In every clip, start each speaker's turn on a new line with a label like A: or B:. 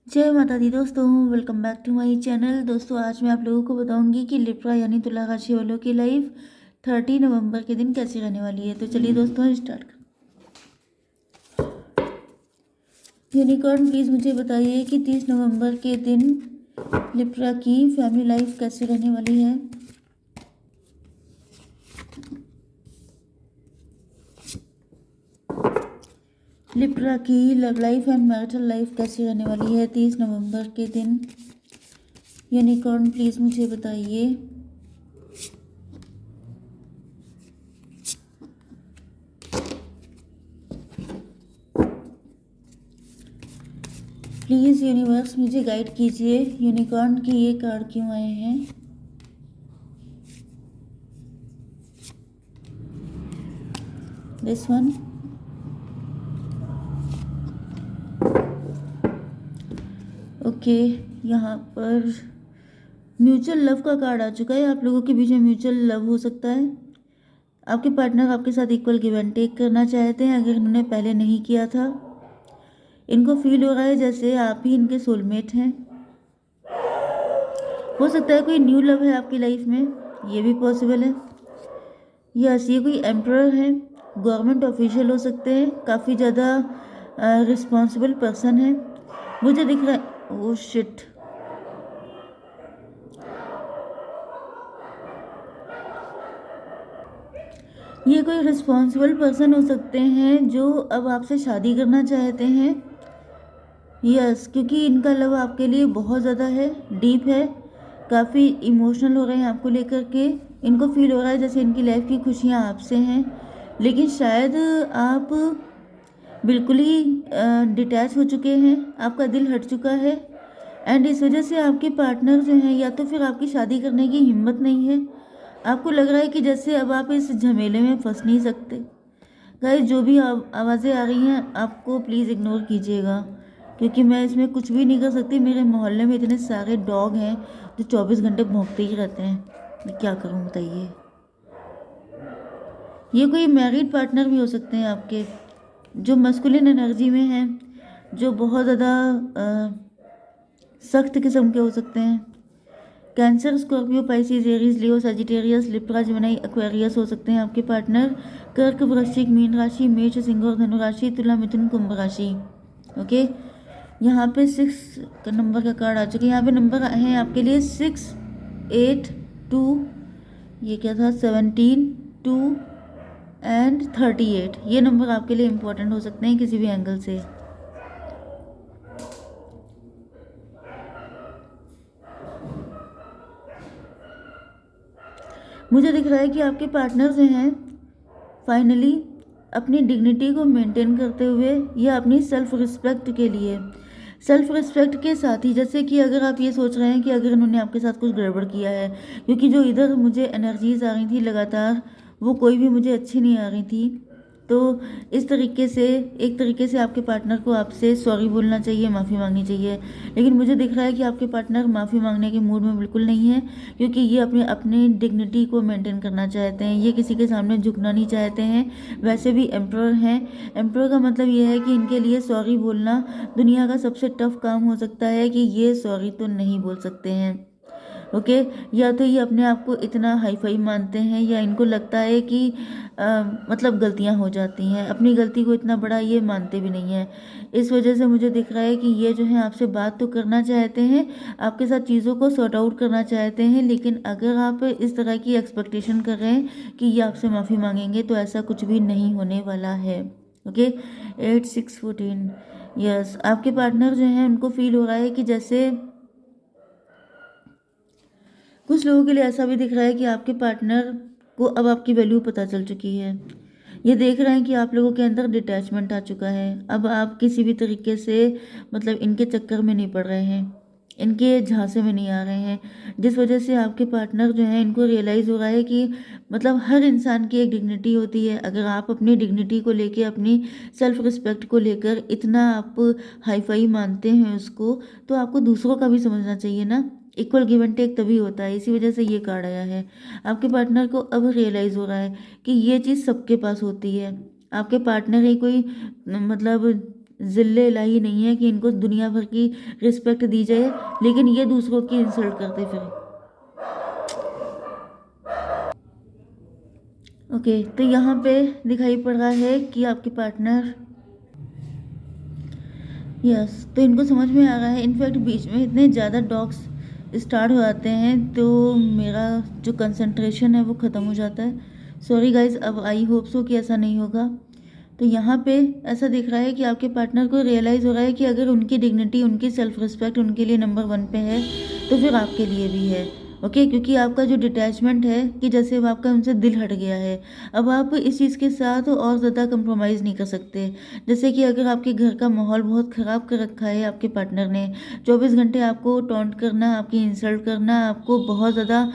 A: जय माता दी दोस्तों, welcome back to my channel. दोस्तों आज मैं आप लोगों को बताऊंगी कि लिब्रा यानी तुला राशि वालों की लाइफ 30 नवंबर के दिन कैसी रहने वाली है। तो चलिए दोस्तों स्टार्ट कर। यूनिकॉर्न प्लीज़ मुझे बताइए कि 30 नवंबर के दिन लिब्रा की फैमिली लाइफ कैसी रहने वाली है। लिब्रा की love life and marital life कैसी रहने वाली है 30 नवंबर के दिन। यूनिकॉर्न प्लीज़ मुझे बताइए। प्लीज़ यूनिवर्स मुझे गाइड कीजिए, यूनिकॉर्न के ये कार्ड क्यों आए हैं। This one. ओके, यहाँ पर म्यूचुअल लव का कार्ड आ चुका है। आप लोगों के बीच में म्यूचुअल लव हो सकता है। आपके पार्टनर आपके साथ इक्वल गिव एंड टेक करना चाहते हैं। अगर इन्होंने पहले नहीं किया था, इनको फील हो रहा है जैसे आप ही इनके सोलमेट हैं। हो सकता है कोई न्यू लव है आपकी लाइफ में, ये भी पॉसिबल है। यस, ये कोई एम्परर है, गवर्नमेंट ऑफिशियल हो सकते हैं, काफ़ी ज़्यादा रिस्पॉन्सिबल पर्सन है। मुझे दिख रहा है, ओह शिट, ये कोई रिस्पॉन्सिबल पर्सन हो सकते हैं जो अब आपसे शादी करना चाहते हैं। यस, क्योंकि इनका लव आपके लिए बहुत ज़्यादा है, डीप है, काफ़ी इमोशनल हो रहे हैं आपको लेकर के। इनको फील हो रहा है जैसे इनकी लाइफ की खुशियाँ आपसे हैं, लेकिन शायद आप बिल्कुल ही डिटैच हो चुके हैं, आपका दिल हट चुका है। एंड इस वजह से आपके पार्टनर जो हैं, या तो फिर आपकी शादी करने की हिम्मत नहीं है। आपको लग रहा है कि जैसे अब आप इस झमेले में फंस नहीं सकते। गाइस, जो भी आवाज़ें आ रही हैं आपको प्लीज़ इग्नोर कीजिएगा, क्योंकि मैं इसमें कुछ भी नहीं कर सकती। मेरे मोहल्ले में इतने सारे डॉग हैं जो 24 घंटे भौंकते ही रहते हैं। मैं क्या करूं बताइए। ये कोई मैरिड पार्टनर भी हो सकते हैं आपके, जो मस्कुलिन एनर्जी में हैं, जो बहुत ज़्यादा सख्त किस्म के हो सकते हैं। कैंसर, स्कॉर्पियो, पाइसिस, एरीज, लियो, सजिटेरियस, लिब्रा, जेमिनी, एक्वेरियस हो सकते हैं आपके पार्टनर। कर्क, वृश्चिक, मीन राशि, मेष, सिंह और धनु राशि, तुला, मिथुन, कुंभ राशि। ओके, यहाँ पे 6 का नंबर का कार्ड आ चुका है। यहाँ पे नंबर हैं आपके लिए 6, 8, 2, ये क्या था, 17, 2 एंड 38। ये नंबर आपके लिए इम्पोर्टेंट हो सकते हैं किसी भी एंगल से। मुझे दिख रहा है कि आपके पार्टनर जो हैं फाइनली अपनी डिग्निटी को मेंटेन करते हुए या अपनी सेल्फ रिस्पेक्ट के लिए, सेल्फ रिस्पेक्ट के साथ ही, जैसे कि अगर आप ये सोच रहे हैं कि अगर इन्होंने आपके साथ कुछ गड़बड़ किया है, क्योंकि जो इधर मुझे एनर्जीज आ रही थी लगातार, वो कोई भी मुझे अच्छी नहीं आ रही थी। तो इस तरीके से, एक तरीके से आपके पार्टनर को आपसे सॉरी बोलना चाहिए, माफ़ी मांगनी चाहिए। लेकिन मुझे दिख रहा है कि आपके पार्टनर माफ़ी मांगने के मूड में बिल्कुल नहीं है, क्योंकि ये अपने अपने डिग्निटी को मेंटेन करना चाहते हैं। ये किसी के सामने झुकना नहीं चाहते हैं। वैसे भी एम्प्रर हैं। एम्प्रर का मतलब ये है कि इनके लिए सॉरी बोलना दुनिया का सबसे टफ काम हो सकता है, कि ये सॉरी तो नहीं बोल सकते हैं। ओके, या तो ये अपने आप को इतना हाई फाई मानते हैं, या इनको लगता है कि मतलब गलतियां हो जाती हैं, अपनी गलती को इतना बड़ा ये मानते भी नहीं है। इस वजह से मुझे दिख रहा है कि ये जो है आपसे बात तो करना चाहते हैं, आपके साथ चीज़ों को सॉर्ट आउट करना चाहते हैं, लेकिन अगर आप इस तरह की एक्सपेक्टेशन कर रहे हैं कि ये आपसे माफ़ी मांगेंगे, तो ऐसा कुछ भी नहीं होने वाला है। ओके, 8, 6, 14। यस, आपके पार्टनर जो हैं उनको फील हो रहा है कि जैसे, कुछ लोगों के लिए ऐसा भी दिख रहा है कि आपके पार्टनर को अब आपकी वैल्यू पता चल चुकी है। ये देख रहे हैं कि आप लोगों के अंदर डिटैचमेंट आ चुका है। अब आप किसी भी तरीके से मतलब इनके चक्कर में नहीं पड़ रहे हैं, इनके झांसे में नहीं आ रहे हैं, जिस वजह से आपके पार्टनर जो है, इनको रियलाइज़ हो रहा है कि मतलब हर इंसान की एक डिग्निटी होती है। अगर आप अपनी डिग्निटी को लेके, अपनी सेल्फ रिस्पेक्ट को लेकर इतना आप हाई फाई मानते हैं उसको, तो आपको दूसरों का भी समझना चाहिए ना। इक्वल गिव एंड टेक तभी होता है। इसी वजह से ये कार्ड आया है। आपके पार्टनर को अब रियलाइज़ हो रहा है कि ये चीज़ सबके पास होती है। आपके पार्टनर ही कोई मतलब ज़िल्ले इलाही नहीं है कि इनको दुनिया भर की रिस्पेक्ट दी जाए, लेकिन ये दूसरों की इंसल्ट करते फिर। ओके, तो यहाँ पे दिखाई पड़ रहा है कि आपके पार्टनर, यस, तो इनको समझ में आ रहा है। इनफैक्ट बीच में इतने ज़्यादा डॉग्स स्टार्ट हो जाते हैं तो मेरा जो कंसंट्रेशन है वो ख़त्म हो जाता है। सॉरी गाइज, अब आई होप सो कि ऐसा नहीं होगा। तो यहाँ पे ऐसा दिख रहा है कि आपके पार्टनर को रियलाइज़ हो रहा है कि अगर उनकी डिग्निटी, उनकी सेल्फ रिस्पेक्ट उनके लिए नंबर 1 पे है तो फिर आपके लिए भी है। ओके, क्योंकि आपका जो डिटैचमेंट है कि जैसे अब आपका उनसे दिल हट गया है, अब आप इस चीज़ के साथ और ज़्यादा कंप्रोमाइज़ नहीं कर सकते। जैसे कि अगर आपके घर का माहौल बहुत ख़राब कर रखा है आपके पार्टनर ने, 24 घंटे आपको टॉन्ट करना, आपकी इंसल्ट करना, आपको बहुत ज़्यादा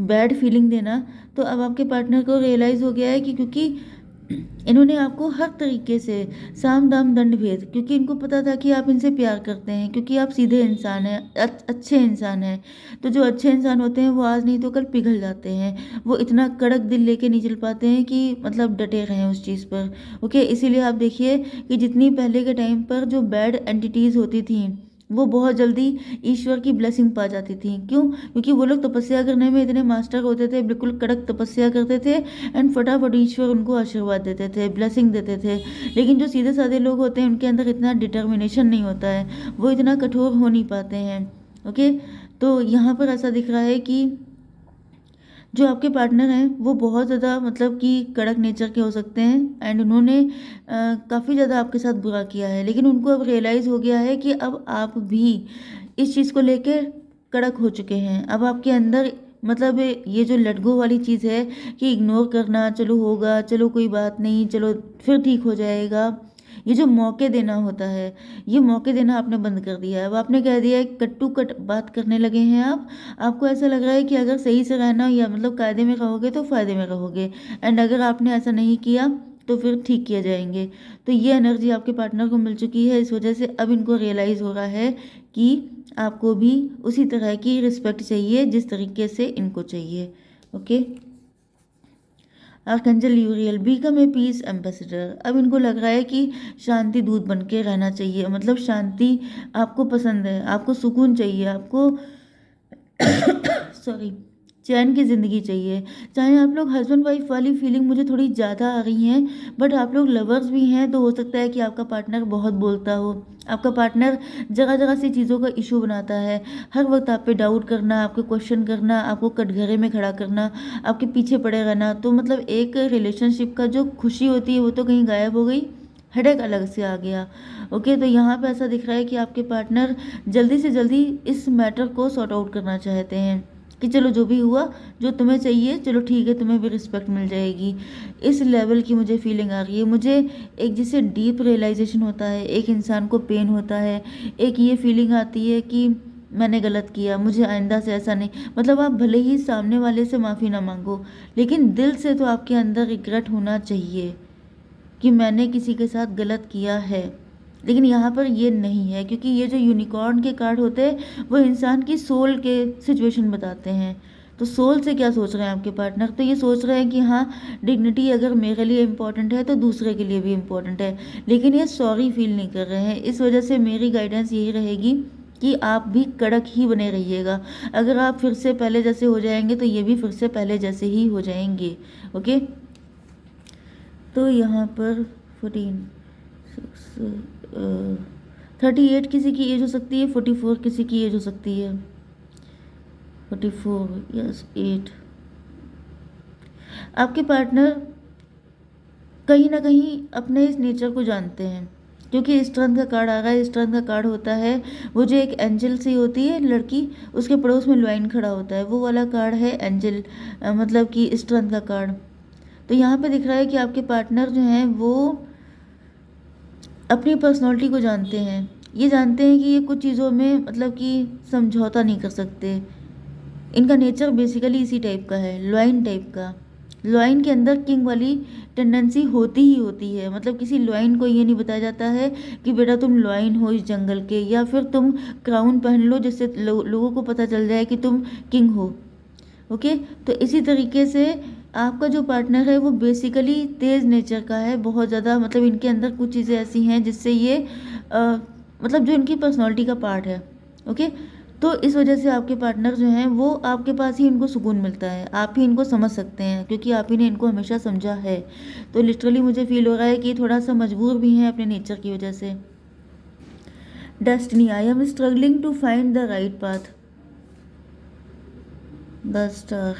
A: बैड फीलिंग देना, तो अब आपके पार्टनर को रियलाइज़ हो गया है कि क्योंकि इन्होंने आपको हर तरीके से साम दाम दंड भेद, क्योंकि इनको पता था कि आप इनसे प्यार करते हैं, क्योंकि आप सीधे इंसान हैं, अच्छे इंसान हैं। तो जो अच्छे इंसान होते हैं वो आज नहीं तो कल पिघल जाते हैं, वो इतना कड़क दिल लेके नहीं चल पाते हैं कि मतलब डटे रहें उस चीज़ पर। ओके, इसीलिए आप देखिए कि जितनी पहले के टाइम पर जो बैड एंटिटीज़ होती थी वो बहुत जल्दी ईश्वर की ब्लेसिंग पा जाती थी। क्यों? क्योंकि वो लोग तपस्या करने में इतने मास्टर होते थे, बिल्कुल कड़क तपस्या करते थे एंड फटाफट ईश्वर उनको आशीर्वाद देते थे, ब्लेसिंग देते थे। लेकिन जो सीधे साधे लोग होते हैं उनके अंदर इतना डिटर्मिनेशन नहीं होता है, वो इतना कठोर हो नहीं पाते हैं। ओके, तो यहाँ पर ऐसा दिख रहा है कि जो आपके पार्टनर हैं वो बहुत ज़्यादा मतलब कि कड़क नेचर के हो सकते हैं एंड उन्होंने काफ़ी ज़्यादा आपके साथ बुरा किया है, लेकिन उनको अब रियलाइज़ हो गया है कि अब आप भी इस चीज़ को लेकर कड़क हो चुके हैं। अब आपके अंदर मतलब ये जो लेट गो वाली चीज़ है कि इग्नोर करना, चलो होगा, चलो कोई बात नहीं, चलो फिर ठीक हो जाएगा, ये जो मौके देना होता है, ये मौके देना आपने बंद कर दिया है। अब आपने कह दिया है, कट टू कट बात करने लगे हैं आप। आपको ऐसा लग रहा है कि अगर सही से रहना या मतलब कायदे में रहोगे तो फ़ायदे में रहोगे, एंड अगर आपने ऐसा नहीं किया तो फिर ठीक किए जाएंगे। तो ये एनर्जी आपके पार्टनर को मिल चुकी है, इस वजह से अब इनको रियलाइज़ हो रहा है कि आपको भी उसी तरह की रिस्पेक्ट चाहिए जिस तरीके से इनको चाहिए। Okay, archangel Uriel become a peace ambassador. अब इनको लग रहा है कि शांति दूत बन के रहना चाहिए, मतलब शांति आपको पसंद है, आपको सुकून चाहिए, आपको सॉरी चैन की ज़िंदगी चाहिए। चाहे आप लोग हस्बैंड वाइफ वाली फीलिंग मुझे थोड़ी ज़्यादा आ रही हैं, बट आप लोग लवर्स भी हैं, तो हो सकता है कि आपका पार्टनर बहुत बोलता हो, आपका पार्टनर जगह जगह से चीज़ों का इशू बनाता है, हर वक्त आप पे डाउट करना, आपको क्वेश्चन करना, आपको कटघरे में खड़ा करना, आपके पीछे पड़े रहना। तो मतलब एक रिलेशनशिप का जो खुशी होती है वो तो कहीं गायब हो गई, हेडेक अलग से आ गया। ओके, तो यहाँ पे ऐसा दिख रहा है कि आपके पार्टनर जल्दी से जल्दी इस मैटर को सॉर्ट आउट करना चाहते हैं कि चलो जो भी हुआ, जो तुम्हें चाहिए चलो ठीक है, तुम्हें भी रिस्पेक्ट मिल जाएगी। इस लेवल की मुझे फीलिंग आ रही है। मुझे एक जिसे डीप रियलाइजेशन होता है, एक इंसान को पेन होता है, एक ये फीलिंग आती है कि मैंने गलत किया, मुझे आइंदा से ऐसा नहीं, मतलब आप भले ही सामने वाले से माफ़ी ना मांगो, लेकिन दिल से तो आपके अंदर रिग्रेट होना चाहिए कि मैंने किसी के साथ गलत किया है। लेकिन यहाँ पर ये नहीं है, क्योंकि ये जो यूनिकॉर्न के कार्ड होते हैं वो इंसान की सोल के सिचुएशन बताते हैं। तो सोल से क्या सोच रहे हैं आपके पार्टनर? तो ये सोच रहे हैं कि हाँ, डिग्निटी अगर मेरे लिए इम्पोर्टेंट है तो दूसरे के लिए भी इम्पोर्टेंट है, लेकिन ये सॉरी फील नहीं कर रहे हैं। इस वजह से मेरी गाइडेंस यही रहेगी कि आप भी कड़क ही बने रहिएगा। अगर आप फिर से पहले जैसे हो जाएंगे तो ये भी फिर से पहले जैसे ही हो जाएंगे। ओके, तो यहाँ पर 38 किसी की एज हो सकती है, 44 किसी की एज हो सकती है, 44 यस 8। आपके पार्टनर कहीं ना कहीं अपने इस नेचर को जानते हैं, क्योंकि इस तरह का कार्ड आ रहा है। इस तरह का कार्ड होता है वो जो एक एंजल सी होती है लड़की, उसके पड़ोस में लॉइन खड़ा होता है, वो वाला कार्ड है एंजल, मतलब कि इस तरह का कार्ड। तो यहाँ पे दिख रहा है कि आपके पार्टनर जो हैं वो अपनी पर्सनालिटी को जानते हैं, ये जानते हैं कि ये कुछ चीज़ों में मतलब कि समझौता नहीं कर सकते। इनका नेचर बेसिकली इसी टाइप का है, लॉइन टाइप का। लॉइन के अंदर किंग वाली टेंडेंसी होती ही होती है, मतलब किसी लॉइन को ये नहीं बताया जाता है कि बेटा तुम लॉइन हो इस जंगल के, या फिर तुम क्राउन पहन लो जिससे लोगों को पता चल जाए कि तुम किंग हो। ओके, तो इसी तरीके से आपका जो पार्टनर है वो बेसिकली तेज़ नेचर का है, बहुत ज़्यादा, मतलब इनके अंदर कुछ चीज़ें ऐसी हैं जिससे ये अ, मतलब जो इनकी पर्सनालिटी का पार्ट है, ओके। तो इस वजह से आपके पार्टनर जो हैं वो आपके पास ही इनको सुकून मिलता है, आप ही इनको समझ सकते हैं क्योंकि आप ही ने इनको हमेशा समझा है। तो लिटरली मुझे फील हो रहा है कि थोड़ा सा मजबूर भी हैं अपने नेचर की वजह से। Destiny, I am struggling to find the right path, the star.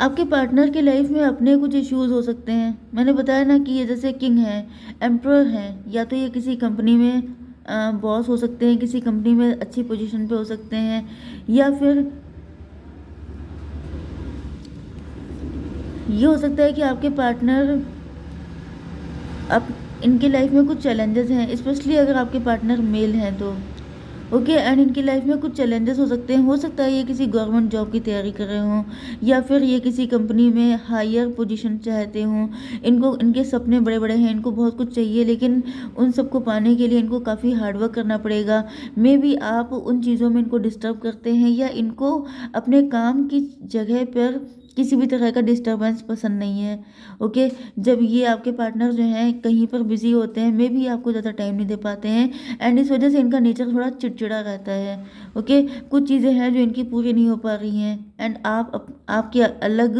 A: आपके पार्टनर की लाइफ में अपने कुछ इश्यूज हो सकते हैं। मैंने बताया ना कि ये जैसे किंग है, एम्परर हैं, या तो ये किसी कंपनी में बॉस हो सकते हैं, किसी कंपनी में अच्छी पोजीशन पे हो सकते हैं, या फिर ये हो सकता है कि आपके पार्टनर अब इनके लाइफ में कुछ चैलेंजेस हैं, स्पेशली अगर आपके पार्टनर मेल हैं तो ओके। एंड इनकी लाइफ में कुछ चैलेंजेस हो सकते हैं, हो सकता है ये किसी गवर्नमेंट जॉब की तैयारी कर रहे हों, या फिर ये किसी कंपनी में हायर पोजीशन चाहते हों। इनको इनके सपने बड़े बड़े हैं, इनको बहुत कुछ चाहिए, लेकिन उन सबको पाने के लिए इनको काफ़ी हार्डवर्क करना पड़ेगा। मे बी आप उन चीज़ों में इनको डिस्टर्ब करते हैं, या इनको अपने काम की जगह पर किसी भी तरह का डिस्टरबेंस पसंद नहीं है, ओके। जब ये आपके पार्टनर जो हैं कहीं पर बिजी होते हैं, मे बी आपको ज़्यादा टाइम नहीं दे पाते हैं, एंड इस वजह से इनका नेचर थोड़ा चिड़चिड़ा रहता है, ओके। कुछ चीज़ें हैं जो इनकी पूरी नहीं हो पा रही हैं, एंड आपकी अलग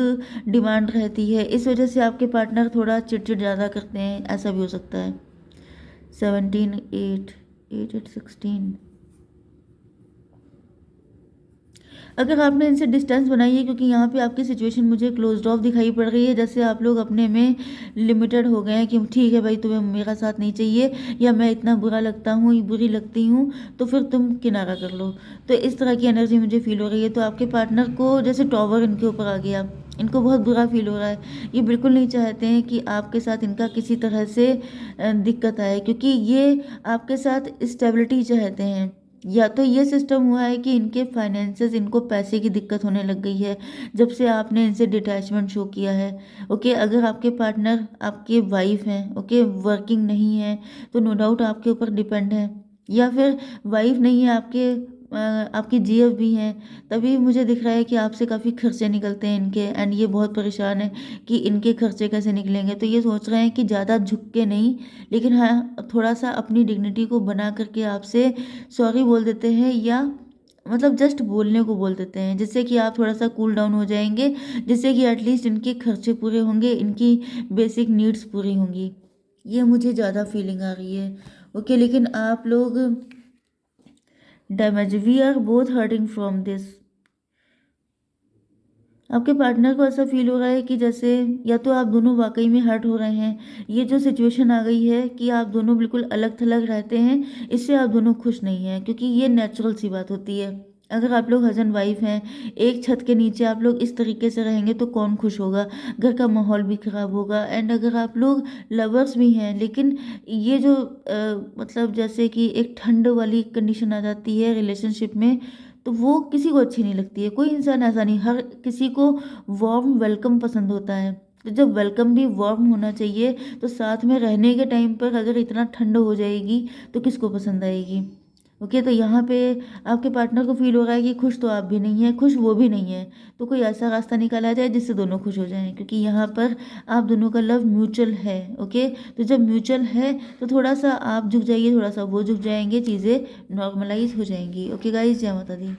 A: डिमांड रहती है, इस वजह से आपके पार्टनर थोड़ा चिड़चिड़ ज़्यादा करते हैं, ऐसा भी हो सकता है। 17 8 8 8 16। अगर आपने इनसे डिस्टेंस बनाई है, क्योंकि यहाँ पे आपकी सिचुएशन मुझे क्लोज्ड ऑफ दिखाई पड़ रही है, जैसे आप लोग अपने में लिमिटेड हो गए हैं कि ठीक है भाई, तुम्हें मेरा साथ नहीं चाहिए, या मैं इतना बुरा लगता हूँ, बुरी लगती हूँ, तो फिर तुम किनारा कर लो। तो इस तरह की एनर्जी मुझे फील हो रही है। तो आपके पार्टनर को जैसे टॉवर इनके ऊपर आ गया, इनको बहुत बुरा फील हो रहा है। ये बिल्कुल नहीं चाहते हैं कि आपके साथ इनका किसी तरह से दिक्कत आए, क्योंकि ये आपके साथ स्टेबिलिटी चाहते हैं। या तो ये सिस्टम हुआ है कि इनके फाइनेंसेस, इनको पैसे की दिक्कत होने लग गई है जब से आपने इनसे डिटैचमेंट शो किया है, ओके। अगर आपके पार्टनर आपके वाइफ हैं, ओके, वर्किंग नहीं है, तो नो डाउट आपके ऊपर डिपेंड है, या फिर वाइफ नहीं है आपकी जीएफ भी हैं, तभी मुझे दिख रहा है कि आपसे काफ़ी खर्चे निकलते हैं इनके, एंड ये बहुत परेशान है कि इनके खर्चे कैसे निकलेंगे। तो ये सोच रहे हैं कि ज़्यादा झुक के नहीं, लेकिन हाँ थोड़ा सा अपनी डिग्निटी को बना करके आपसे सॉरी बोल देते हैं, या मतलब जस्ट बोलने को बोल देते हैं, जिससे कि आप थोड़ा सा कूल डाउन हो जाएंगे, जिससे कि एटलीस्ट इनके खर्चे पूरे होंगे, इनकी बेसिक नीड्स पूरी होंगी। ये मुझे ज़्यादा फीलिंग आ रही है, ओके। लेकिन आप लोग damage, we are both hurting from this. आपके पार्टनर को ऐसा फील हो रहा है कि जैसे या तो आप दोनों वाकई में हर्ट हो रहे हैं, ये जो सिचुएशन आ गई है कि आप दोनों बिल्कुल अलग थलग रहते हैं, इससे आप दोनों खुश नहीं हैं, क्योंकि ये नेचुरल सी बात होती है। अगर आप लोग हस्बैंड वाइफ हैं, एक छत के नीचे आप लोग इस तरीके से रहेंगे तो कौन खुश होगा, घर का माहौल भी ख़राब होगा। एंड अगर आप लोग लवर्स भी हैं, लेकिन ये जो मतलब जैसे कि एक ठंड वाली कंडीशन आ जाती है रिलेशनशिप में, तो वो किसी को अच्छी नहीं लगती है। कोई इंसान ऐसा नहीं, हर किसी को वार्म वेलकम पसंद होता है। तो जब वेलकम भी वार्म होना चाहिए, तो साथ में रहने के टाइम पर अगर इतना ठंड हो जाएगी तो किसको पसंद आएगी, ओके। तो यहाँ पे आपके पार्टनर को फील हो रहा है कि खुश तो आप भी नहीं हैं, खुश वो भी नहीं है, तो कोई ऐसा रास्ता निकाला जाए जिससे दोनों खुश हो जाएं, क्योंकि यहाँ पर आप दोनों का लव म्यूचुअल है, ओके। तो जब म्यूचुअल है तो थोड़ा सा आप झुक जाइए, थोड़ा सा वो झुक जाएंगे, चीज़ें नॉर्मलाइज हो जाएंगी, ओके गाइज। जय माता दी।